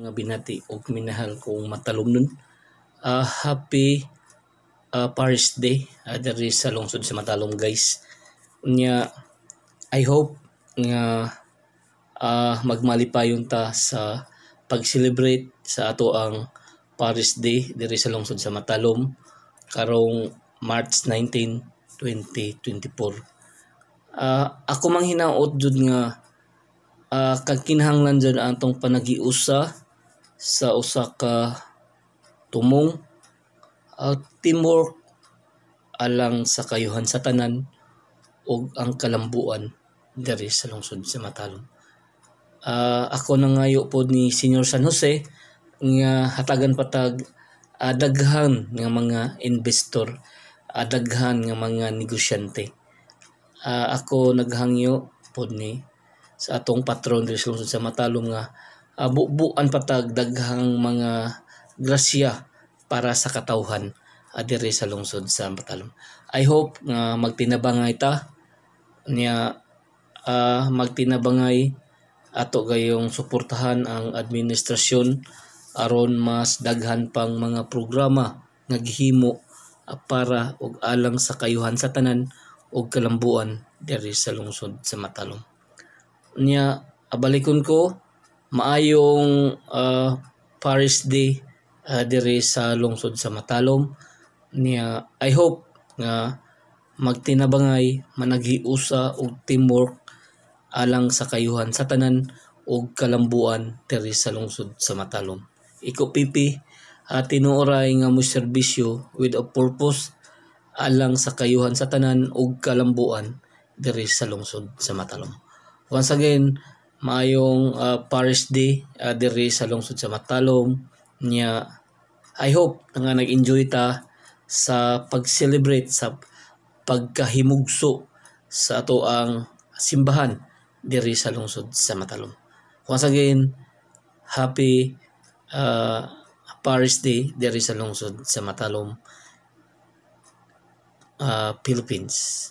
Nga binati og minahal kong matalom nun. Happy Paris Day diri sa lungsod sa Matalom, guys. Unya I hope nga magmalipayon ta sa pag-celebrate sa ato ang Paris Day diri sa lungsod sa Matalom karong March 19, 2024. Ako mang hinaot jud nga kag kinahanglan jud atong panagiusa sa usa ka tumong teamwork alang sa kayuhan sa tanan ug ang kalambuan diri sa lungsod sa Matalom. Ako nangayo pod ni Senior San Jose nga hatagan patag daghan nga mga investor, daghan nga mga negosyante. Ako naghangyo pod ni sa atong patron diri sa lungsod sa Matalom nga bubuan patag daghang mga grasya para sa katawhan diri sa lungsod sa Matalom. I hope nga magtinabangay ta niya magtinabangay ato gayong suportahan ang administrasyon aron mas daghan pang mga programa nga gihimo para og alang sa kayuhan sa tanan ug kalambuan diri sa lungsod sa Matalom. Nya abalikon ko maayong Paris Day diri sa lungsod sa Matalom. Nya I hope nga magtinabangay, managhiusa og teamwork alang sa kayuhan sa tanan ug kalambuan diri sa lungsod sa Matalom. Iko pipi tinuoray nga mo serbisyo with a purpose alang sa kayuhan sa tanan ug kalambuan diri sa lungsod sa Matalom. Once again, maayong Paris Day diri sa lungsod sa Matalom. Nya I hope nga nag-enjoy ta sa pag-celebrate sa pagkahimugso sa ato ang simbahan diri sa lungsod sa Matalom. Once again, happy Paris Day diri sa lungsod sa Matalom, Philippines.